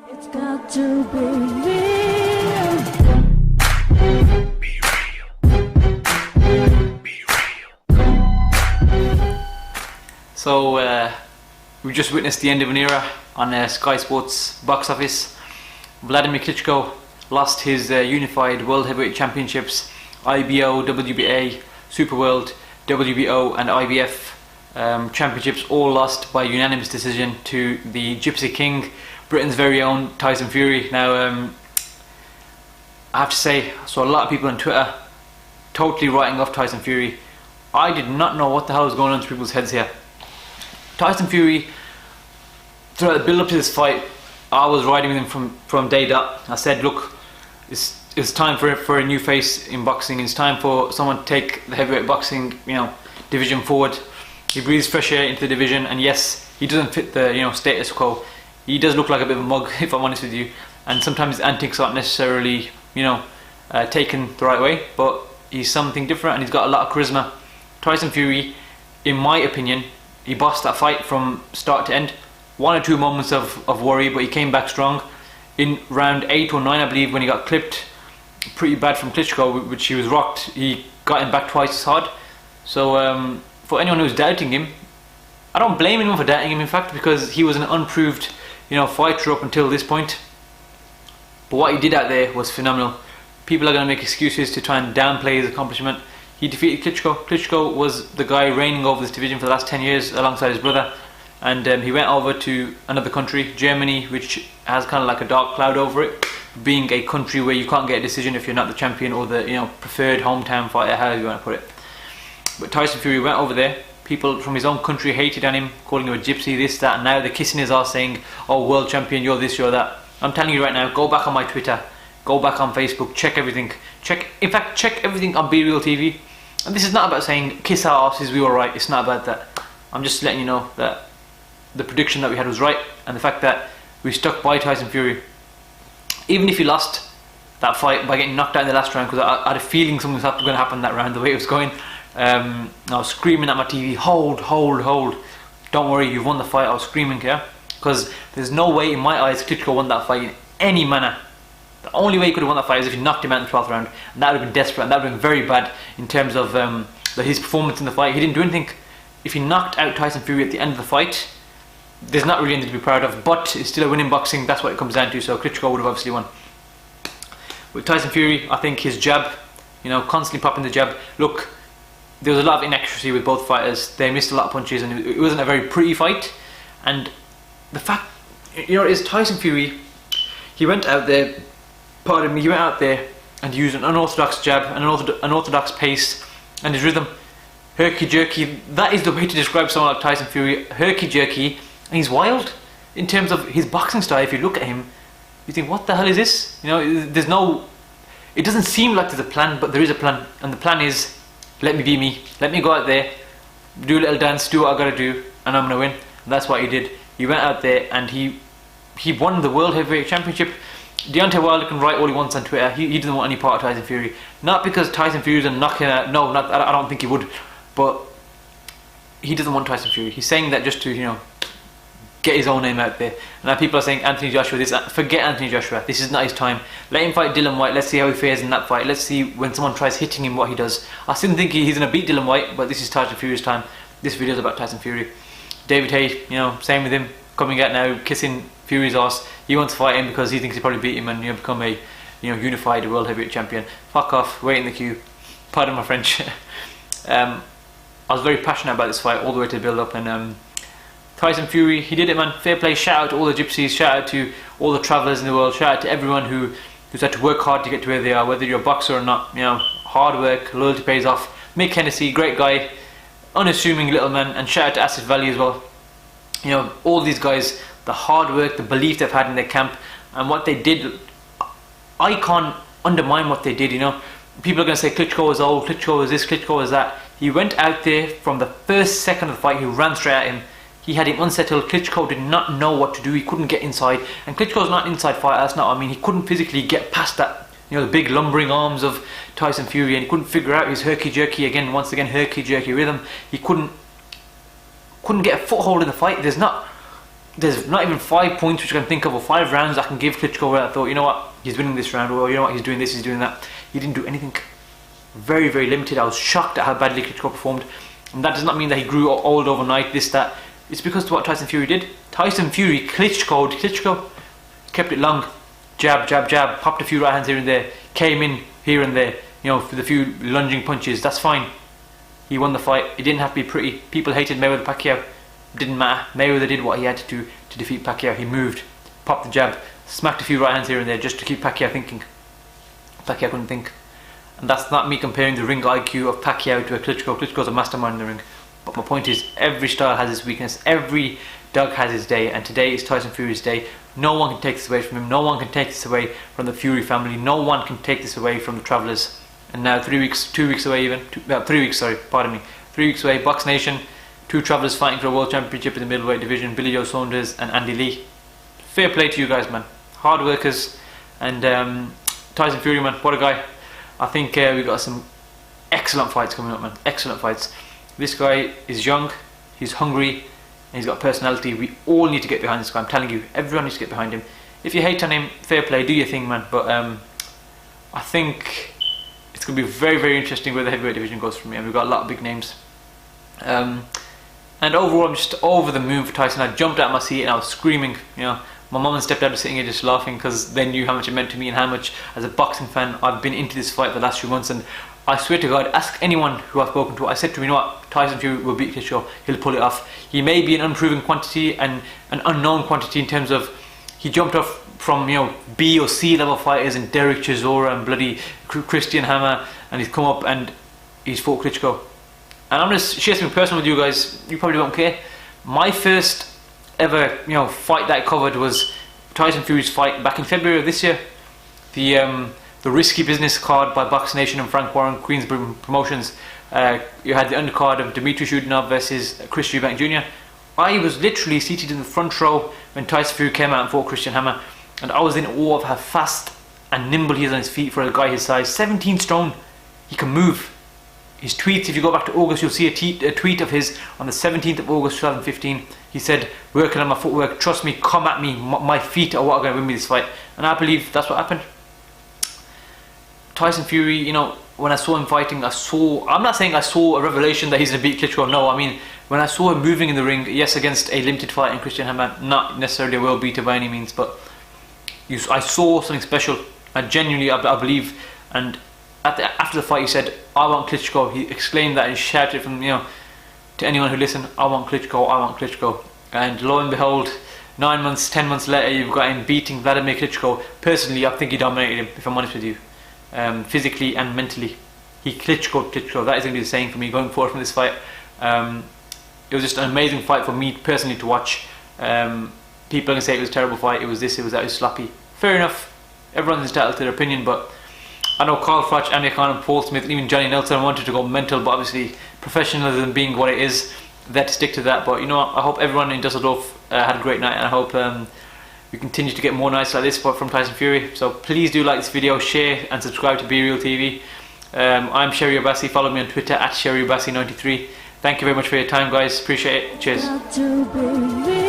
It's got to be real. Be real. Be real. So we just witnessed the end of an era on Sky Sports box office. Vladimir Klitschko lost his unified World Heavyweight Championships, IBO, WBA, Super World, WBO and IBF championships, all lost by unanimous decision to the Gypsy King, Britain's very own Tyson Fury. Now I have to say, I saw a lot of people on Twitter totally writing off Tyson Fury. I did not know what the hell was going on in people's heads here. Tyson Fury, throughout the build up to this fight, I was riding with him from day dot. I said, look, it's time for a new face in boxing. It's time for someone to take the heavyweight boxing, division forward. He breathes fresh air into the division, and yes, he doesn't fit the status quo. He does look like a bit of a mug, if I'm honest with you, and sometimes his antics aren't necessarily taken the right way, but he's something different and he's got a lot of charisma. Tyson Fury, in my opinion, he bossed that fight from start to end. 1 or 2 moments of worry, but he came back strong. In round 8 or 9, I believe, when he got clipped pretty bad from Klitschko, which he was rocked, he got him back twice as hard. So for anyone who's doubting him, I don't blame anyone for doubting him, in fact, because he was an unproved fighter up until this point. But what he did out there was phenomenal. People are going to make excuses to try and downplay his accomplishment. He defeated Klitschko. Klitschko was the guy reigning over this division for the last 10 years alongside his brother. And he went over to another country, Germany, which has kind of like a dark cloud over it, being a country where you can't get a decision if you're not the champion or the preferred hometown fighter, however you want to put it. But Tyson Fury went over there. People from his own country hated on him, calling him a gypsy, this, that, and now they're kissing his ass saying, oh, world champion, you're this, you're that. I'm telling you right now, go back on my Twitter, go back on Facebook, check everything. Check everything on Be Real TV. And this is not about saying, kiss our asses, we were right. It's not about that. I'm just letting you know that the prediction that we had was right, and the fact that we stuck by Tyson Fury. Even if he lost that fight by getting knocked out in the last round, because I had a feeling something was going to happen that round, the way it was going. I was screaming at my TV, hold, don't worry, you've won the fight. I was screaming here, because there's no way in my eyes Klitschko won that fight in any manner. The only way he could have won that fight is if he knocked him out in the 12th round, and that would have been desperate, and that would have been very bad in terms of his performance in the fight. He didn't do anything. If he knocked out Tyson Fury at the end of the fight, there's not really anything to be proud of, but it's still a win in boxing. That's what it comes down to. So Klitschko would have obviously won. With Tyson Fury, I think his jab, constantly popping the jab. Look, there was a lot of inaccuracy with both fighters. They missed a lot of punches, and it wasn't a very pretty fight. And the fact, is Tyson Fury, he went out there, and used an unorthodox jab, an unorthodox pace, and his rhythm. Herky-jerky, that is the way to describe someone like Tyson Fury. Herky-jerky, and he's wild in terms of his boxing style. If you look at him, you think, what the hell is this? There's no, it doesn't seem like there's a plan, but there is a plan, and the plan is, let me be me, let me go out there, do a little dance, do what I gotta do, and I'm gonna win. And that's what he did. He went out there and he won the World Heavyweight Championship. Deontay Wilder can write all he wants on Twitter. He doesn't want any part of Tyson Fury. Not because Tyson Fury's a knocking out. No, I don't think he would. But he doesn't want Tyson Fury. He's saying that just to get his own name out there. And now people are saying Anthony Joshua this. Forget Anthony Joshua. This is not his time. Let him fight Dillian Whyte. Let's see how he fares in that fight. Let's see when someone tries hitting him what he does. I still think he's going to beat Dillian Whyte, but this is Tyson Fury's time. This video is about Tyson Fury. David Haye, same with him, coming out now, kissing Fury's ass. He wants to fight him because he thinks he'll probably beat him and become a unified world heavyweight champion. Fuck off, wait in the queue. Pardon my French. I was very passionate about this fight all the way to the build up, and Tyson Fury, he did it, man. Fair play. Shout out to all the gypsies, shout out to all the travellers in the world, shout out to everyone who's had to work hard to get to where they are, whether you're a boxer or not. Hard work, loyalty pays off. Mick Hennessy, great guy, unassuming little man, and shout out to Asif Valley as well. All these guys, the hard work, the belief they've had in their camp, and what they did, I can't undermine what they did. People are going to say Klitschko is old, Klitschko is this, Klitschko is that. He went out there from the first second of the fight, he ran straight at him. He had him unsettled. Klitschko did not know what to do. He couldn't get inside. And Klitschko's not an inside fighter, that's not what I mean. He couldn't physically get past that, the big lumbering arms of Tyson Fury, and he couldn't figure out his herky-jerky, once again, herky-jerky rhythm. He couldn't get a foothold in the fight. there's not even 5 points which I can think of, or 5 rounds I can give Klitschko where I thought, you know what, he's winning this round, or you know what, he's doing this, he's doing that. He didn't do anything. Very, very limited. I was shocked at how badly Klitschko performed. And that does not mean that he grew old overnight, this, that. It's because of what Tyson Fury did. Tyson Fury Klitschko, kept it long. Jab, jab, jab, popped a few right hands here and there, came in here and there, you know, with a few lunging punches. That's fine. He won the fight. It didn't have to be pretty. People hated Mayweather Pacquiao. Didn't matter. Mayweather did what he had to do to defeat Pacquiao. He moved, popped the jab, smacked a few right hands here and there just to keep Pacquiao thinking. Pacquiao couldn't think. And that's not me comparing the ring IQ of Pacquiao to a Klitschko. Klitschko's a mastermind in the ring. But my point is, every style has its weakness. Every dog has his day, and today is Tyson Fury's day. No one can take this away from him. No one can take this away from the Fury family. No one can take this away from the Travellers. And now 3 weeks away even, 3 weeks, sorry, pardon me. 3 weeks away, Box Nation, 2 Travellers fighting for a world championship in the middleweight division, Billy Joe Saunders and Andy Lee. Fair play to you guys, man. Hard workers. And Tyson Fury, man, what a guy. I think we've got some excellent fights coming up, man. Excellent fights. This guy is young, he's hungry, and he's got personality. We all need to get behind this guy. I'm telling you, everyone needs to get behind him. If you hate on him, fair play, do your thing, man. But I think it's going to be very, very interesting where the heavyweight division goes from here. And we've got a lot of big names. And overall, I'm just over the moon for Tyson. I jumped out of my seat and I was screaming, you know. My mum and stepdad were sitting here just laughing because they knew how much it meant to me and how much, as a boxing fan, I've been into this fight for the last few months. And I swear to God, ask anyone who I've spoken to. I said to him, you know what, Tyson Fury will beat Klitschko. He'll pull it off. He may be an unproven quantity and an unknown quantity in terms of he jumped off from, you know, B or C level fighters and Derek Chisora and bloody Christian Hammer, and he's come up and he's fought Klitschko. And I'm going to share something personal with you guys. You probably won't care. My first ever, you know, fight that I covered was Tyson Fury's fight back in February of this year. The Risky Business card by Box Nation and Frank Warren, Queensborough Promotions. You had the undercard of Dmitry Shudinov versus Chris Eubank Jr. I was literally seated in the front row when Tyson Fury came out and fought Christian Hammer, and I was in awe of how fast and nimble he is on his feet for a guy his size. 17 stone, he can move. His tweets, if you go back to August, you'll see a tweet of his on the 17th of August 2015. He said, working on my footwork, trust me, come at me, my feet are what are going to win me this fight. And I believe that's what happened. Tyson Fury, you know, when I saw him fighting, I'm not saying I saw a revelation that he's going to beat Klitschko, no, I mean, when I saw him moving in the ring, yes, against a limited fight in Christian Hammer, not necessarily a world beater by any means, but I saw something special. I genuinely, I believe, and after the fight he said, I want Klitschko. He exclaimed that and shouted from, you know, to anyone who listened, I want Klitschko, I want Klitschko. And lo and behold, 9 months, 10 months later, you've got him beating Vladimir Klitschko. Personally, I think he dominated him, if I'm honest with you. Physically and mentally. He Klitschko. That is going to be the saying for me going forward from this fight. It was just an amazing fight for me personally to watch. People are going to say it was a terrible fight, it was this, it was that, it was sloppy. Fair enough, everyone's entitled to their opinion, but I know Carl Froch, Amir Khan and Paul Smith, even Johnny Nelson wanted to go mental, but obviously professionalism being what it is, they had to stick to that. But you know what, I hope everyone in Düsseldorf had a great night, and I hope we continue to get more nights like this from Tyson Fury. So please do like this video, share and subscribe to Be Real TV. I'm Sherry Obasi, follow me on Twitter at SherryObasi93. Thank you very much for your time, guys, appreciate it, cheers.